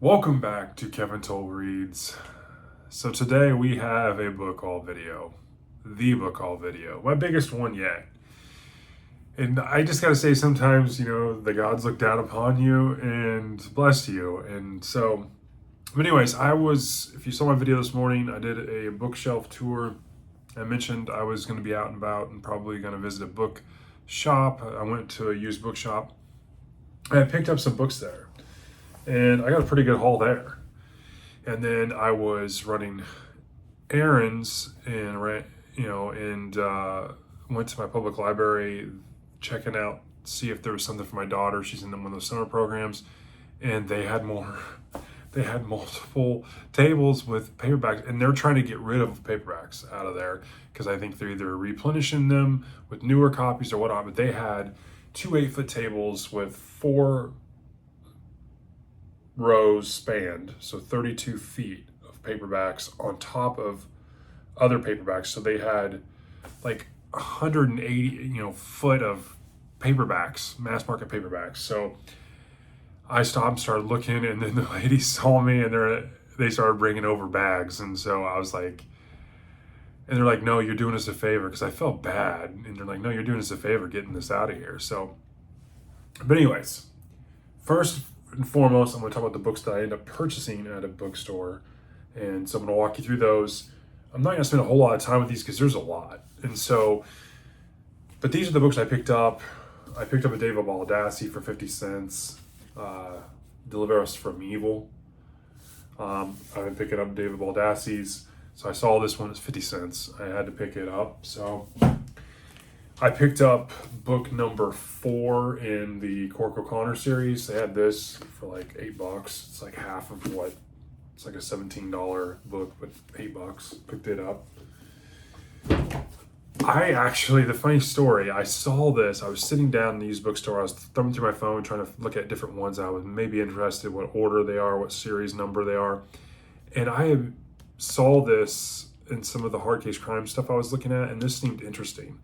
Welcome back to Kevin Toll Reads. So today we have a book haul video. The book haul video. My biggest one yet. And I just gotta say sometimes, the gods look down upon you and bless you. But anyways, if you saw my video this morning, I did a bookshelf tour. I mentioned I was gonna be out and about and probably gonna visit a book shop. I went to a used bookshop and I picked up some books there. And I got a pretty good haul there. And then I was running errands and went to my public library, checking out, see if there was something for my daughter. She's in one of those summer programs, and they had more. They had multiple tables with paperbacks, and they're trying to get rid of paperbacks out of there because I think they're either replenishing them with newer copies or whatnot. But they had two 8-foot tables with 4 rows spanned, so 32 feet of paperbacks on top of other paperbacks. So they had like 180, foot of paperbacks, mass market paperbacks. So I stopped and started looking, and then the ladies saw me, and they started bringing over bags, and so I was like, and they're like, "No, you're doing us a favor," because I felt bad, and they're like, "No, you're doing us a favor getting this out of here." So, but anyways, first and foremost, I'm going to talk about the books that I ended up purchasing at a bookstore. And so I'm going to walk you through those. I'm not going to spend a whole lot of time with these because there's a lot. But these are the books I picked up. I picked up a David Baldassi for 50 cents. Deliver Us from Evil. I've been picking up David Baldassi's. So I saw this one, it's 50 cents. I had to pick it up. So I picked up book number 4 in the Cork O'Connor series. They had this for like $8. It's like half of what, it's like a $17 book, but $8. Picked it up. The funny story, I saw this. I was sitting down in the used bookstore. I was thumbing through my phone trying to look at different ones I was maybe interested, what order they are, what series number they are. And I saw this in some of the hard case crime stuff I was looking at, and this seemed interesting.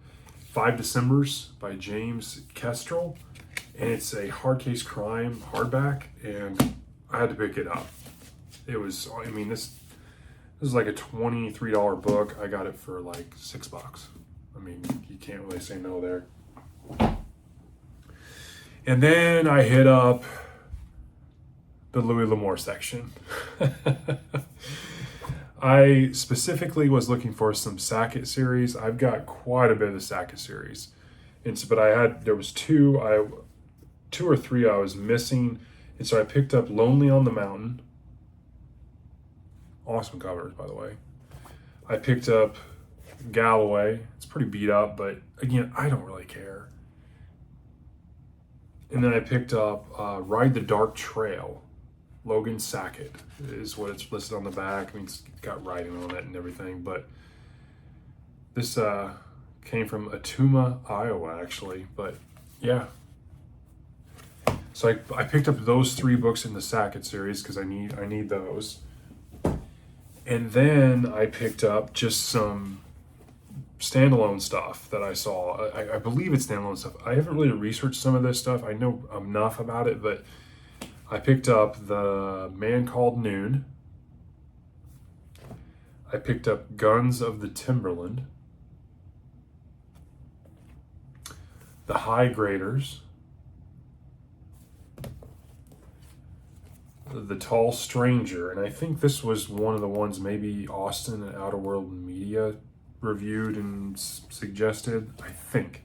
5 Decembers by James Kestrel, and it's a hard case crime hardback, and I had to pick it up. This is like a $23 book. I got it for like $6. You can't really say no there. And then I hit up the Louis L'Amour section. I specifically was looking for some Sackett series. I've got quite a bit of the Sackett series. But there was two or three I was missing. And so I picked up Lonely on the Mountain. Awesome covers, by the way. I picked up Galloway. It's pretty beat up, but again, I don't really care. And then I picked up Ride the Dark Trail. Logan Sackett is what it's listed on the back. It's got writing on it and everything, but this came from Atuma, Iowa, actually. But yeah. So I picked up those 3 books in the Sackett series because I need those. And then I picked up just some standalone stuff that I saw. I believe it's standalone stuff. I haven't really researched some of this stuff. I know enough about it, but I picked up The Man Called Noon. I picked up Guns of the Timberland. The High Graders. The Tall Stranger. And I think this was one of the ones maybe Austin and Outer World Media reviewed and suggested. I think.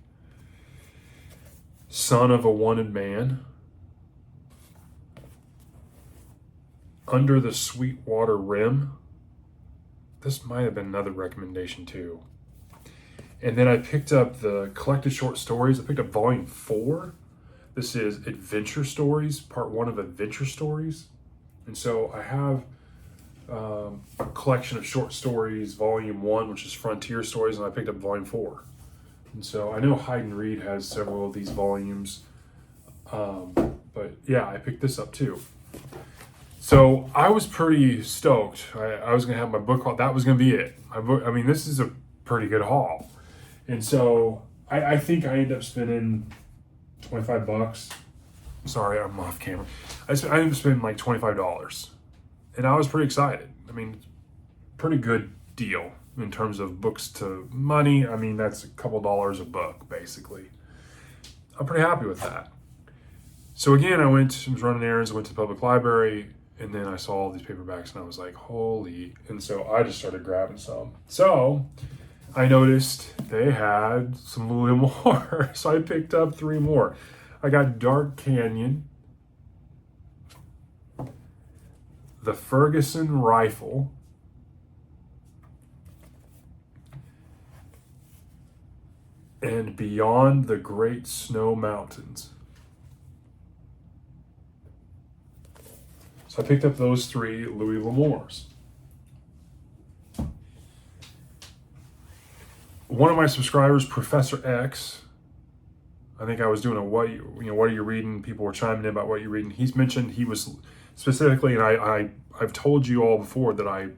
Son of a Wanted Man. Under the Sweetwater Rim. This might have been another recommendation too. And then I picked up the collected short stories. I picked up volume 4. This is Adventure Stories, part 1 of Adventure Stories. And so I have a collection of short stories, volume 1, which is Frontier Stories, and I picked up volume 4. And so I know Hayden Reed has several of these volumes. But yeah, I picked this up too. So I was pretty stoked. I was going to have my book haul. That was going to be it. This is a pretty good haul. And so I think I ended up spending $25 Sorry, I'm off camera. I ended up spending like $25, and I was pretty excited. I mean, pretty good deal in terms of books to money. I mean, that's a couple dollars a book, basically. I'm pretty happy with that. So again, I was running errands, I went to the public library, and then I saw all these paperbacks, and I was like, holy. And so I just started grabbing some. So I noticed they had some Louis L'Amour, so I picked up 3 more. I got Dark Canyon, the Ferguson Rifle, and Beyond the Great Snow Mountains. So I picked up those 3 Louis L'Amours. One of my subscribers, Professor X, I think I was doing a what are you reading? People were chiming in about what you're reading. He's mentioned he was specifically, and I've told you all before that I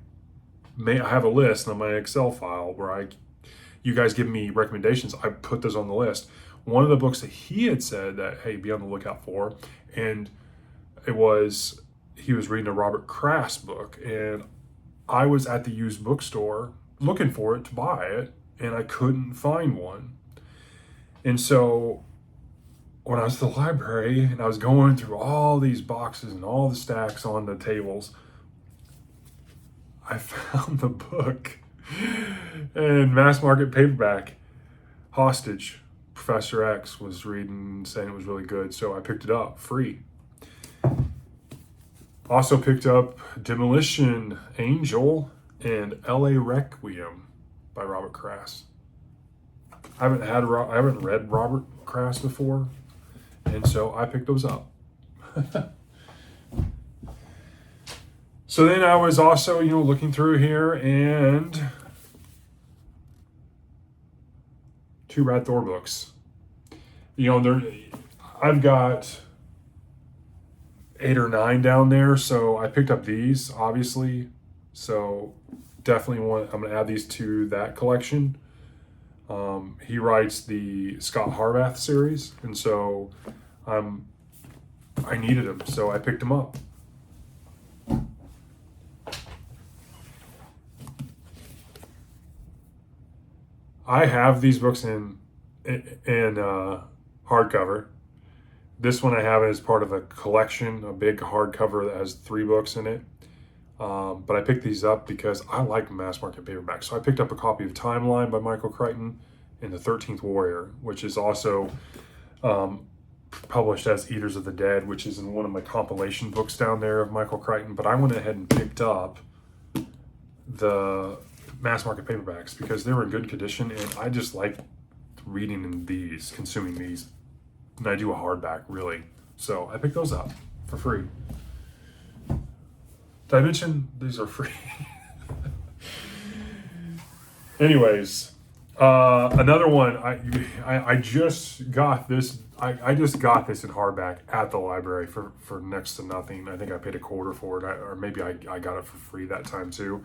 have a list on my Excel file where you guys give me recommendations. I put those on the list. One of the books that he had said that, hey, be on the lookout for, and he was reading a Robert Krass book, and I was at the used bookstore looking for it to buy it, and I couldn't find one. And so when I was at the library and I was going through all these boxes and all the stacks on the tables, I found the book and mass market paperback, Hostage. Professor X was reading, saying it was really good, so I picked it up free. Also picked up Demolition Angel and L.A. Requiem by Robert Krass. I haven't read Robert Krass before, and so I picked those up. So then I was also, looking through here, and 2 Brad Thor books. I've got 8 or 9 down there, so I picked up these, obviously. So definitely I'm going to add these to that collection. He writes the Scott Harvath series, and so I needed them, so I picked them up. I have these books in hardcover. This one I have as part of a collection, a big hardcover that has 3 books in it. But I picked these up because I like mass market paperbacks. So I picked up a copy of Timeline by Michael Crichton and The 13th Warrior, which is also published as Eaters of the Dead, which is in one of my compilation books down there of Michael Crichton. But I went ahead and picked up the mass market paperbacks because they were in good condition, and I just like reading in these, consuming these. And I do a hardback, really. So I picked those up for free. Did I mention these are free? Anyways, another one. I just got this. I just got this in hardback at the library for next to nothing. I think I paid $0.25 for it, or maybe I got it for free that time too.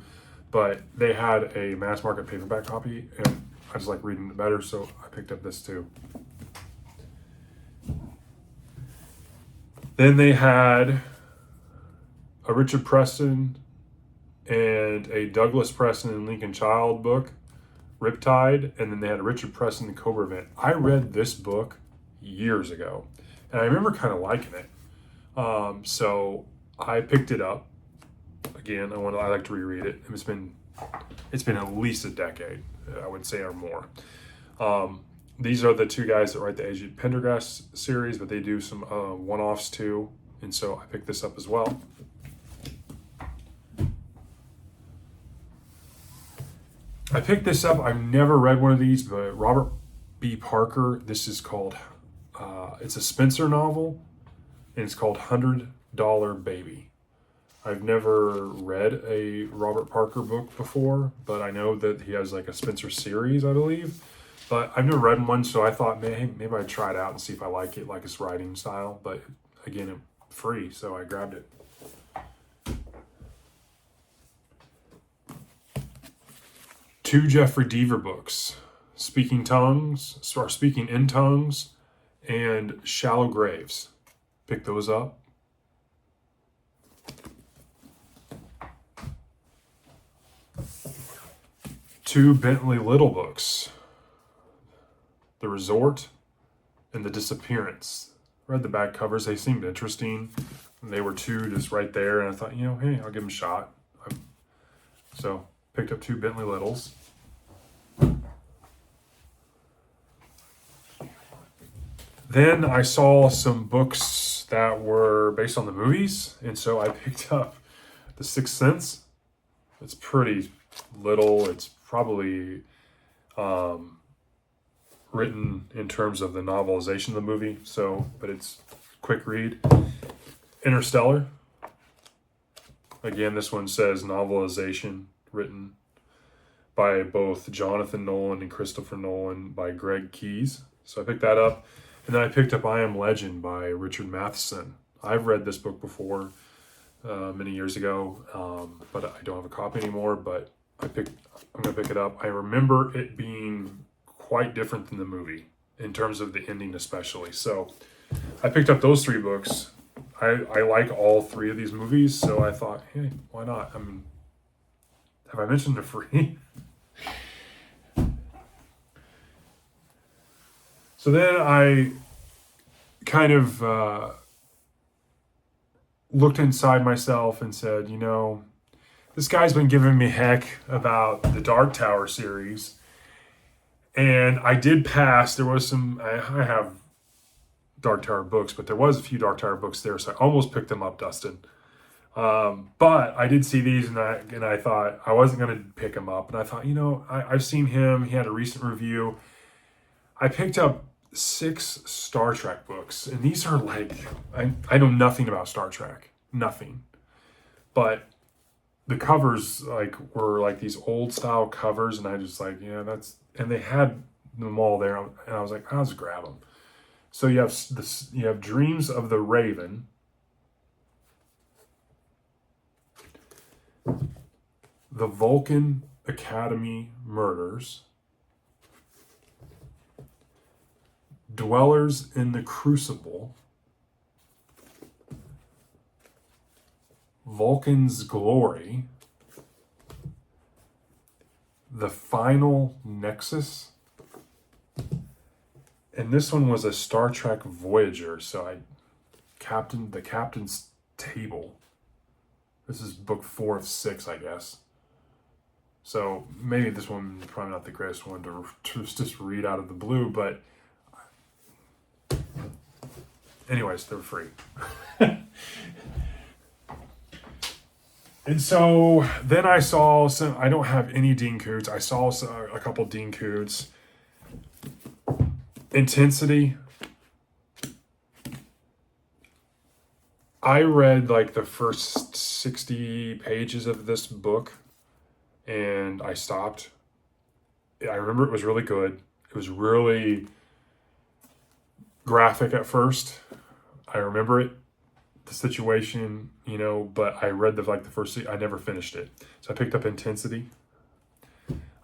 But they had a mass market paperback copy, and I just like reading it better, so I picked up this too. Then they had a Richard Preston and a Douglas Preston and Lincoln Child book, Riptide, and then they had a Richard Preston Cobra Event. I read this book years ago, and I remember kind of liking it. So I picked it up. Again, I like to reread it. It's been at least a decade, I would say, or more. These are the 2 guys that write the Agent Pendergast series, but they do some one-offs too, and so I picked this up as well. I picked this up. I've never read one of these, but Robert B. Parker. This is called. It's a Spencer novel, and it's called $100 Baby. I've never read a Robert Parker book before, but I know that he has like a Spencer series, I believe. But I've never read one, so I thought maybe I'd try it out and see if I like it, like his writing style. But again, it's free, so I grabbed it. Two Jeffrey Deaver books, Speaking in Tongues, and Shallow Graves. Pick those up. Two Bentley Little books, The Resort and The Disappearance. Read the back covers, they seemed interesting. They were two just right there, and I thought, hey, I'll give them a shot. So picked up two Bentley Littles. Then I saw some books that were based on the movies, and so I picked up The Sixth Sense. It's pretty little. It's probably written in terms of the novelization of the movie, but it's quick read. Interstellar. Again, this one says novelization, written by both Jonathan Nolan and Christopher Nolan by Greg Keyes. So I picked that up. And then I picked up I Am Legend by Richard Matheson. I've read this book before many years ago, but I don't have a copy anymore, but I'm going to pick it up. I remember it being quite different than the movie in terms of the ending especially. So I picked up those three books. I like all three of these movies, so I thought, hey, why not? I mean, have I mentioned they're free? So then I kind of looked inside myself and said, this guy's been giving me heck about the Dark Tower series. And I did pass. There was some, I have Dark Tower books, but there was a few Dark Tower books there, so I almost picked them up, Dustin. But I did see these, and I thought I wasn't going to pick them up. And I thought, I've seen him. He had a recent review. I picked up 6 Star Trek books, and these are like, I know nothing about Star Trek, nothing. But the covers were like these old style covers, and I just and they had them all there, and I was like, I'll just grab them. So you have Dreams of the Raven, The Vulcan Academy Murders, Dwellers in the Crucible, Vulcan's Glory, The Final Nexus, and this one was a Star Trek Voyager, so the Captain's Table. This is book 4 of 6, I guess. So maybe this one is probably not the greatest one to just read out of the blue, but anyways, they're free. And so then I saw some, I don't have any Dean Koontz. I saw a couple Dean Koontz. Intensity. I read the first 60 pages of this book and I stopped. I remember it was really good. It was really graphic at first. I remember it, the situation, but I read the first, I never finished it. So I picked up Intensity.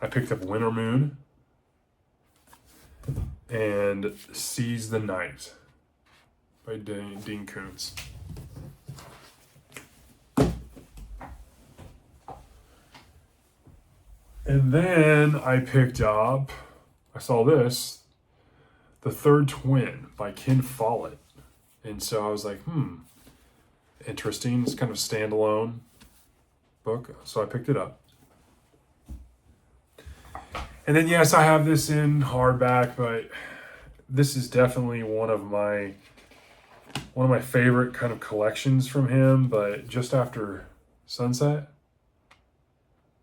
I picked up Winter Moon and Seize the Night by Dean Koontz. And then I saw this, The Third Twin by Ken Follett. And so I was like, interesting. It's kind of a standalone book. So I picked it up. And then, yes, I have this in hardback, but this is definitely one of my favorite kind of collections from him. But Just After Sunset,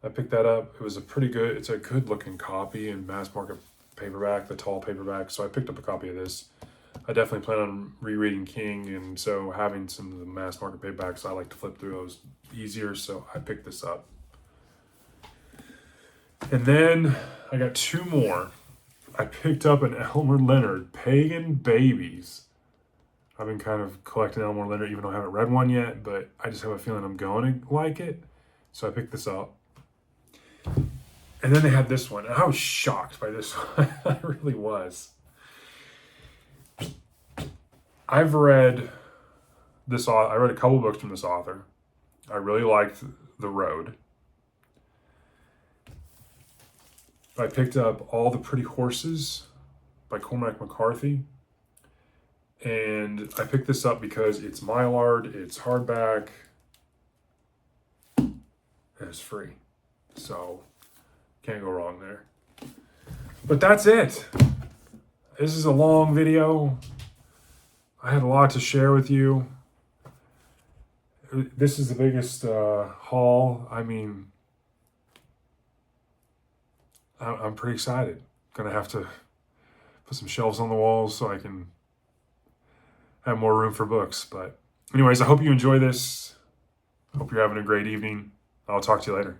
I picked that up. It's a good looking copy in mass market paperback, the tall paperback. So I picked up a copy of this. I definitely plan on rereading King, and so having some of the mass market paperbacks, I like to flip through those easier, so I picked this up. And then I got 2 more. I picked up an Elmer Leonard, Pagan Babies. I've been kind of collecting Elmer Leonard, even though I haven't read one yet, but I just have a feeling I'm going to like it, so I picked this up. And then they had this one, and I was shocked by this one. I really was. I've read I read a couple books from this author. I really liked The Road. I picked up All the Pretty Horses by Cormac McCarthy. And I picked this up because it's Mylard, it's hardback, and it's free. So, can't go wrong there. But that's it. This is a long video. I had a lot to share with you. This is the biggest haul. I mean, I'm pretty excited. Gonna have to put some shelves on the walls so I can have more room for books. But anyways, I hope you enjoy this. Hope you're having a great evening. I'll talk to you later.